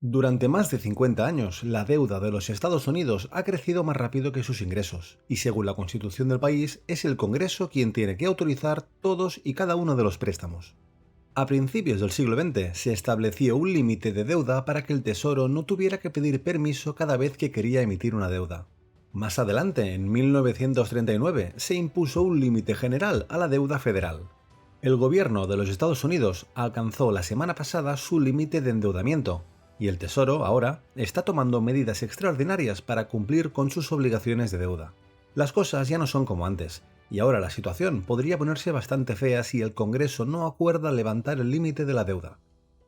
Durante más de 50 años, la deuda de los Estados Unidos ha crecido más rápido que sus ingresos, y según la Constitución del país, es el Congreso quien tiene que autorizar todos y cada uno de los préstamos. A principios del siglo XX se estableció un límite de deuda para que el Tesoro no tuviera que pedir permiso cada vez que quería emitir una deuda. Más adelante, en 1939, se impuso un límite general a la deuda federal. El gobierno de los Estados Unidos alcanzó la semana pasada su límite de endeudamiento, y el Tesoro, ahora, está tomando medidas extraordinarias para cumplir con sus obligaciones de deuda. Las cosas ya no son como antes, y ahora la situación podría ponerse bastante fea si el Congreso no acuerda levantar el límite de la deuda.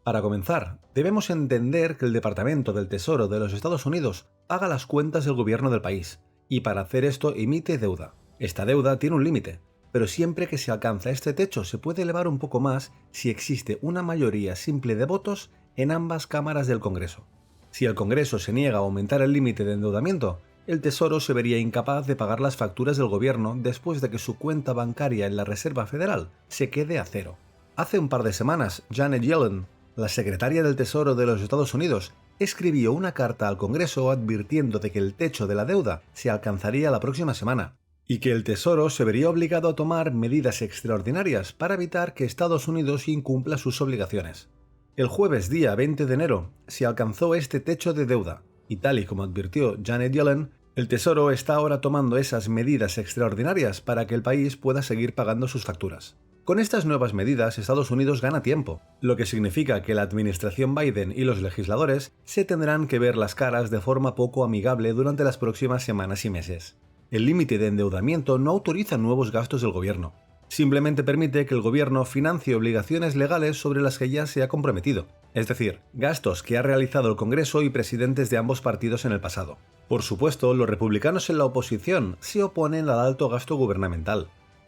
Para comenzar, debemos entender que el Departamento del Tesoro de los Estados Unidos paga las cuentas del gobierno del país, y para hacer esto emite deuda. Esta deuda tiene un límite, pero siempre que se alcanza este techo se puede elevar un poco más si existe una mayoría simple de votos en ambas cámaras del Congreso. Si el Congreso se niega a aumentar el límite de endeudamiento, el Tesoro se vería incapaz de pagar las facturas del gobierno después de que su cuenta bancaria en la Reserva Federal se quede a cero. Hace un par de semanas, Janet Yellen, la secretaria del Tesoro de los Estados Unidos, escribió una carta al Congreso advirtiendo de que el techo de la deuda se alcanzaría la próxima semana, y que el Tesoro se vería obligado a tomar medidas extraordinarias para evitar que Estados Unidos incumpla sus obligaciones. El jueves día 20 de enero se alcanzó este techo de deuda, y tal y como advirtió Janet Yellen, el Tesoro está ahora tomando esas medidas extraordinarias para que el país pueda seguir pagando sus facturas. Con estas nuevas medidas, Estados Unidos gana tiempo, lo que significa que la administración Biden y los legisladores se tendrán que ver las caras de forma poco amigable durante las próximas semanas y meses. El límite de endeudamiento no autoriza nuevos gastos del gobierno. Simplemente permite que el gobierno financie obligaciones legales sobre las que ya se ha comprometido, es decir, gastos que ha realizado el Congreso y presidentes de ambos partidos en el pasado. Por supuesto, los republicanos en la oposición se oponen al alto gasto gubernamental,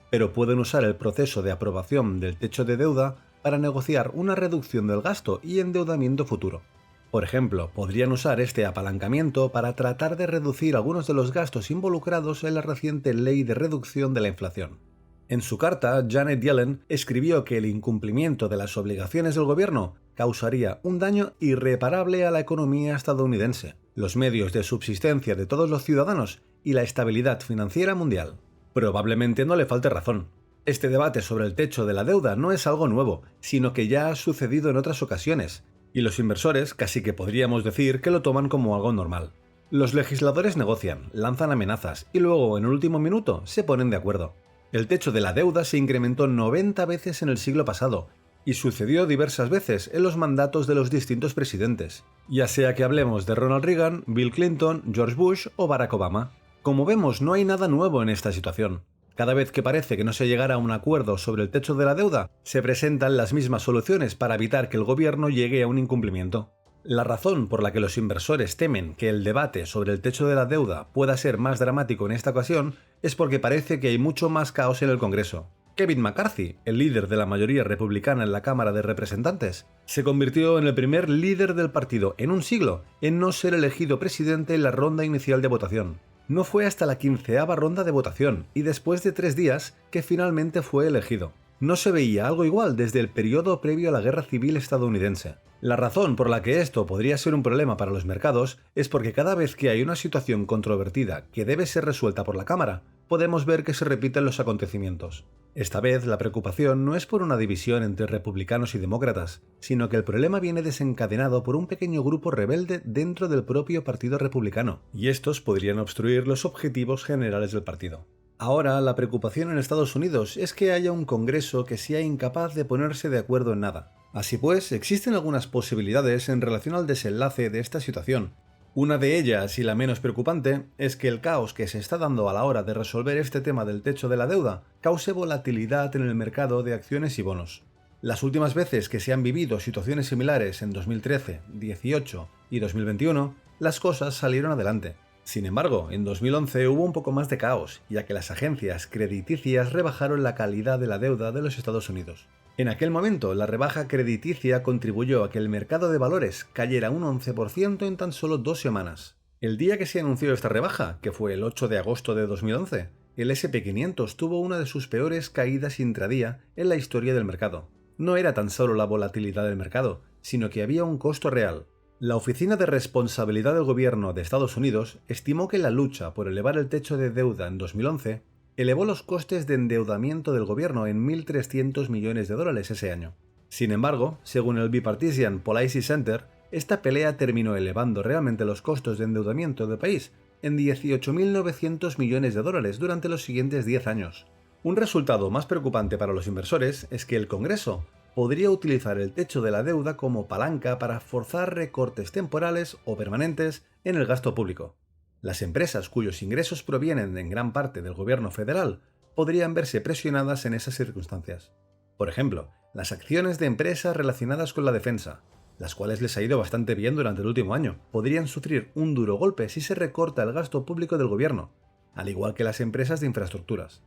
pero pueden usar el proceso de aprobación del techo de deuda para negociar una reducción del gasto y endeudamiento futuro. Por ejemplo, podrían usar este apalancamiento para tratar de reducir algunos de los gastos involucrados en la reciente ley de reducción de la inflación. En su carta, Janet Yellen escribió que el incumplimiento de las obligaciones del gobierno causaría un daño irreparable a la economía estadounidense, los medios de subsistencia de todos los ciudadanos y la estabilidad financiera mundial. Probablemente no le falte razón. Este debate sobre el techo de la deuda no es algo nuevo, sino que ya ha sucedido en otras ocasiones, y los inversores casi que podríamos decir que lo toman como algo normal. Los legisladores negocian, lanzan amenazas y luego en el último minuto se ponen de acuerdo. El techo de la deuda se incrementó 90 veces en el siglo pasado, y sucedió diversas veces en los mandatos de los distintos presidentes, ya sea que hablemos de Ronald Reagan, Bill Clinton, George Bush o Barack Obama. Como vemos, no hay nada nuevo en esta situación. Cada vez que parece que no se llegará a un acuerdo sobre el techo de la deuda, se presentan las mismas soluciones para evitar que el gobierno llegue a un incumplimiento. La razón por la que los inversores temen que el debate sobre el techo de la deuda pueda ser más dramático en esta ocasión es porque parece que hay mucho más caos en el Congreso. Kevin McCarthy, el líder de la mayoría republicana en la Cámara de Representantes, se convirtió en el primer líder del partido en un siglo en no ser elegido presidente en la ronda inicial de votación. No fue hasta la 15ª ronda de votación y después de 3 días que finalmente fue elegido. No se veía algo igual desde el periodo previo a la Guerra Civil estadounidense. La razón por la que esto podría ser un problema para los mercados es porque cada vez que hay una situación controvertida que debe ser resuelta por la Cámara, podemos ver que se repiten los acontecimientos. Esta vez la preocupación no es por una división entre republicanos y demócratas, sino que el problema viene desencadenado por un pequeño grupo rebelde dentro del propio Partido Republicano, y estos podrían obstruir los objetivos generales del partido. Ahora, la preocupación en Estados Unidos es que haya un Congreso que sea incapaz de ponerse de acuerdo en nada. Así pues, existen algunas posibilidades en relación al desenlace de esta situación. Una de ellas, y la menos preocupante, es que el caos que se está dando a la hora de resolver este tema del techo de la deuda cause volatilidad en el mercado de acciones y bonos. Las últimas veces que se han vivido situaciones similares en 2013, 2018 y 2021, las cosas salieron adelante. Sin embargo, en 2011 hubo un poco más de caos, ya que las agencias crediticias rebajaron la calidad de la deuda de los Estados Unidos. En aquel momento, la rebaja crediticia contribuyó a que el mercado de valores cayera un 11% en tan solo 2 semanas. El día que se anunció esta rebaja, que fue el 8 de agosto de 2011, el S&P 500 tuvo una de sus peores caídas intradía en la historia del mercado. No era tan solo la volatilidad del mercado, sino que había un costo real. La Oficina de Responsabilidad del Gobierno de Estados Unidos estimó que la lucha por elevar el techo de deuda en 2011 elevó los costes de endeudamiento del gobierno en 1.300 millones de dólares ese año. Sin embargo, según el Bipartisan Policy Center, esta pelea terminó elevando realmente los costos de endeudamiento del país en 18.900 millones de dólares durante los siguientes 10 años. Un resultado más preocupante para los inversores es que el Congreso podría utilizar el techo de la deuda como palanca para forzar recortes temporales o permanentes en el gasto público. Las empresas cuyos ingresos provienen en gran parte del gobierno federal podrían verse presionadas en esas circunstancias. Por ejemplo, las acciones de empresas relacionadas con la defensa, las cuales les ha ido bastante bien durante el último año, podrían sufrir un duro golpe si se recorta el gasto público del gobierno, al igual que las empresas de infraestructuras.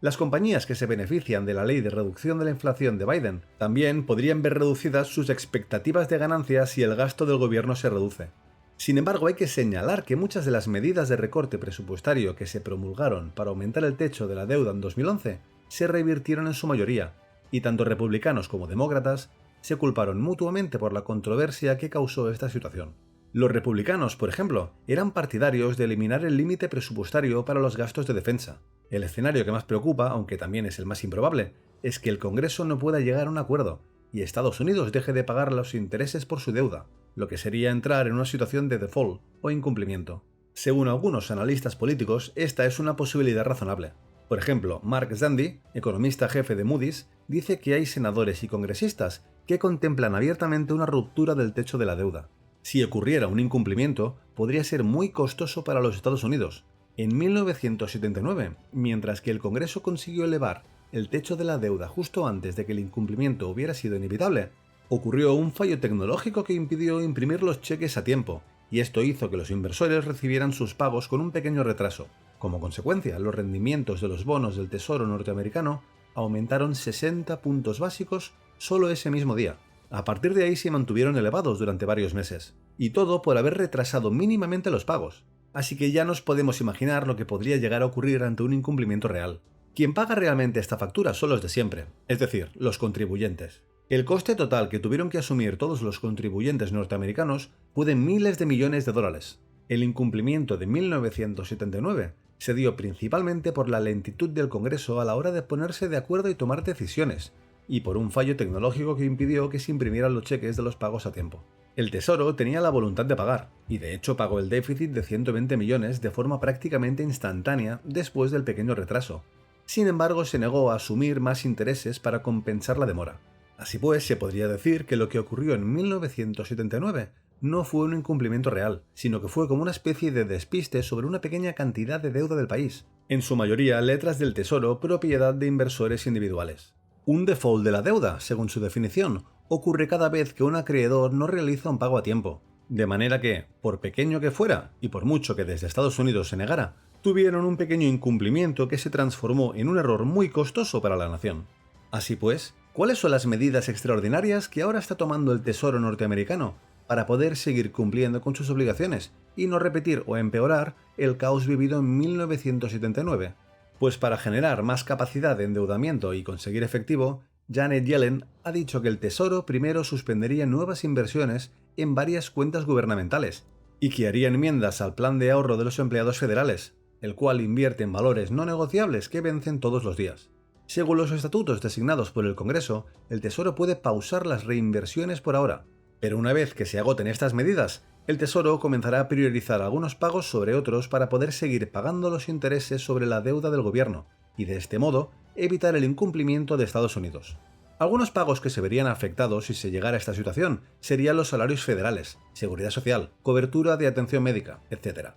Las compañías que se benefician de la ley de reducción de la inflación de Biden también podrían ver reducidas sus expectativas de ganancias si el gasto del gobierno se reduce. Sin embargo, hay que señalar que muchas de las medidas de recorte presupuestario que se promulgaron para aumentar el techo de la deuda en 2011 se revirtieron en su mayoría, y tanto republicanos como demócratas se culparon mutuamente por la controversia que causó esta situación. Los republicanos, por ejemplo, eran partidarios de eliminar el límite presupuestario para los gastos de defensa. El escenario que más preocupa, aunque también es el más improbable, es que el Congreso no pueda llegar a un acuerdo y Estados Unidos deje de pagar los intereses por su deuda, lo que sería entrar en una situación de default o incumplimiento. Según algunos analistas políticos, esta es una posibilidad razonable. Por ejemplo, Mark Zandi, economista jefe de Moody's, dice que hay senadores y congresistas que contemplan abiertamente una ruptura del techo de la deuda. Si ocurriera un incumplimiento, podría ser muy costoso para los Estados Unidos. En 1979, mientras que el Congreso consiguió elevar el techo de la deuda justo antes de que el incumplimiento hubiera sido inevitable, ocurrió un fallo tecnológico que impidió imprimir los cheques a tiempo, y esto hizo que los inversores recibieran sus pagos con un pequeño retraso. Como consecuencia, los rendimientos de los bonos del Tesoro norteamericano aumentaron 60 puntos básicos solo ese mismo día. A partir de ahí se mantuvieron elevados durante varios meses, y todo por haber retrasado mínimamente los pagos. Así que ya nos podemos imaginar lo que podría llegar a ocurrir ante un incumplimiento real. Quien paga realmente esta factura son los de siempre, es decir, los contribuyentes. El coste total que tuvieron que asumir todos los contribuyentes norteamericanos fue de miles de millones de dólares. El incumplimiento de 1979 se dio principalmente por la lentitud del Congreso a la hora de ponerse de acuerdo y tomar decisiones, y por un fallo tecnológico que impidió que se imprimieran los cheques de los pagos a tiempo. El Tesoro tenía la voluntad de pagar, y de hecho pagó el déficit de 120 millones de forma prácticamente instantánea después del pequeño retraso. Sin embargo, se negó a asumir más intereses para compensar la demora. Así pues, se podría decir que lo que ocurrió en 1979 no fue un incumplimiento real, sino que fue como una especie de despiste sobre una pequeña cantidad de deuda del país, en su mayoría letras del Tesoro propiedad de inversores individuales. Un default de la deuda, según su definición, ocurre cada vez que un acreedor no realiza un pago a tiempo, de manera que, por pequeño que fuera y por mucho que desde Estados Unidos se negara, tuvieron un pequeño incumplimiento que se transformó en un error muy costoso para la nación. Así pues, ¿cuáles son las medidas extraordinarias que ahora está tomando el Tesoro norteamericano para poder seguir cumpliendo con sus obligaciones y no repetir o empeorar el caos vivido en 1979? Pues para generar más capacidad de endeudamiento y conseguir efectivo, Janet Yellen ha dicho que el Tesoro primero suspendería nuevas inversiones en varias cuentas gubernamentales y que haría enmiendas al plan de ahorro de los empleados federales, el cual invierte en valores no negociables que vencen todos los días. Según los estatutos designados por el Congreso, el Tesoro puede pausar las reinversiones por ahora, pero una vez que se agoten estas medidas, el Tesoro comenzará a priorizar algunos pagos sobre otros para poder seguir pagando los intereses sobre la deuda del gobierno y de este modo evitar el incumplimiento de Estados Unidos. Algunos pagos que se verían afectados si se llegara a esta situación serían los salarios federales, seguridad social, cobertura de atención médica, etc.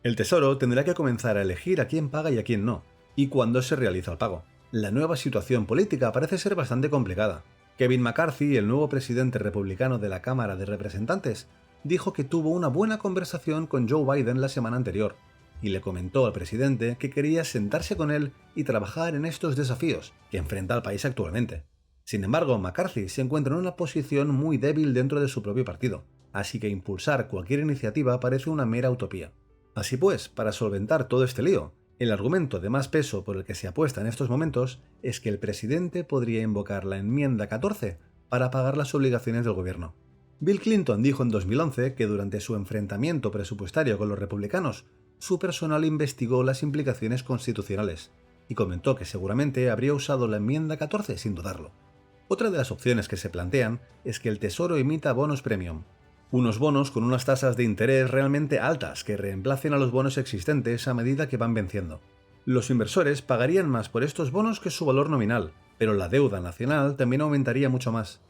El Tesoro tendrá que comenzar a elegir a quién paga y a quién no, y cuándo se realiza el pago. La nueva situación política parece ser bastante complicada. Kevin McCarthy, el nuevo presidente republicano de la Cámara de Representantes, dijo que tuvo una buena conversación con Joe Biden la semana anterior, y le comentó al presidente que quería sentarse con él y trabajar en estos desafíos que enfrenta el país actualmente. Sin embargo, McCarthy se encuentra en una posición muy débil dentro de su propio partido, así que impulsar cualquier iniciativa parece una mera utopía. Así pues, para solventar todo este lío, el argumento de más peso por el que se apuesta en estos momentos es que el presidente podría invocar la enmienda 14 para pagar las obligaciones del gobierno. Bill Clinton dijo en 2011 que durante su enfrentamiento presupuestario con los republicanos, su personal investigó las implicaciones constitucionales y comentó que seguramente habría usado la enmienda 14 sin dudarlo. Otra de las opciones que se plantean es que el Tesoro emita bonos premium, unos bonos con unas tasas de interés realmente altas que reemplacen a los bonos existentes a medida que van venciendo. Los inversores pagarían más por estos bonos que su valor nominal, pero la deuda nacional también aumentaría mucho más.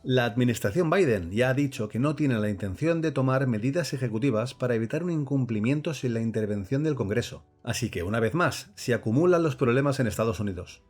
La administración Biden ya ha dicho que no tiene la intención de tomar medidas ejecutivas para evitar un incumplimiento sin la intervención del Congreso, así que una vez más se acumulan los problemas en Estados Unidos.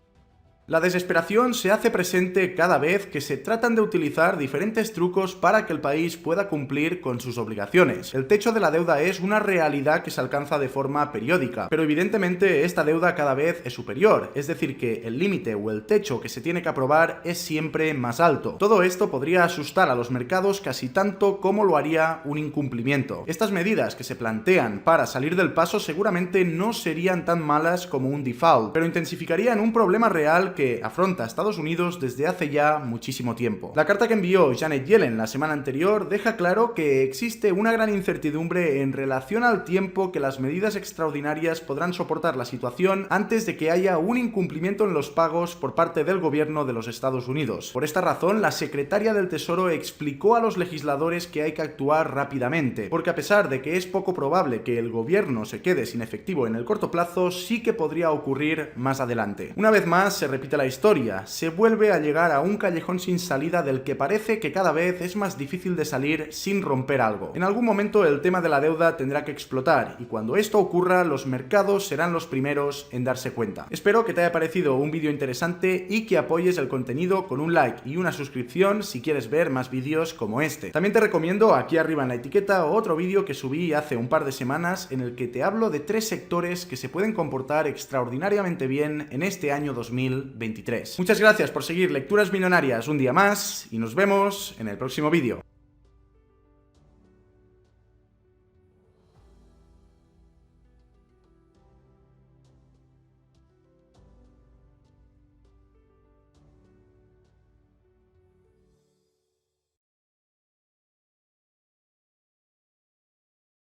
La desesperación se hace presente cada vez que se tratan de utilizar diferentes trucos para que el país pueda cumplir con sus obligaciones. El techo de la deuda es una realidad que se alcanza de forma periódica, pero evidentemente esta deuda cada vez es superior, es decir que el límite o el techo que se tiene que aprobar es siempre más alto. Todo esto podría asustar a los mercados casi tanto como lo haría un incumplimiento. Estas medidas que se plantean para salir del paso seguramente no serían tan malas como un default, pero intensificarían un problema real que afronta Estados Unidos desde hace ya muchísimo tiempo. La carta que envió Janet Yellen la semana anterior deja claro que existe una gran incertidumbre en relación al tiempo que las medidas extraordinarias podrán soportar la situación antes de que haya un incumplimiento en los pagos por parte del gobierno de los Estados Unidos. Por esta razón, la secretaria del Tesoro explicó a los legisladores que hay que actuar rápidamente, porque a pesar de que es poco probable que el gobierno se quede sin efectivo en el corto plazo, sí que podría ocurrir más adelante. Una vez más, se repite la historia, se vuelve a llegar a un callejón sin salida del que parece que cada vez es más difícil de salir sin romper algo. En algún momento el tema de la deuda tendrá que explotar y cuando esto ocurra los mercados serán los primeros en darse cuenta. Espero que te haya parecido un vídeo interesante y que apoyes el contenido con un like y una suscripción si quieres ver más vídeos como este. También te recomiendo aquí arriba en la etiqueta otro vídeo que subí hace un par de semanas en el que te hablo de 3 sectores que se pueden comportar extraordinariamente bien en este año 2023. Muchas gracias por seguir Lecturas Millonarias un día más y nos vemos en el próximo vídeo.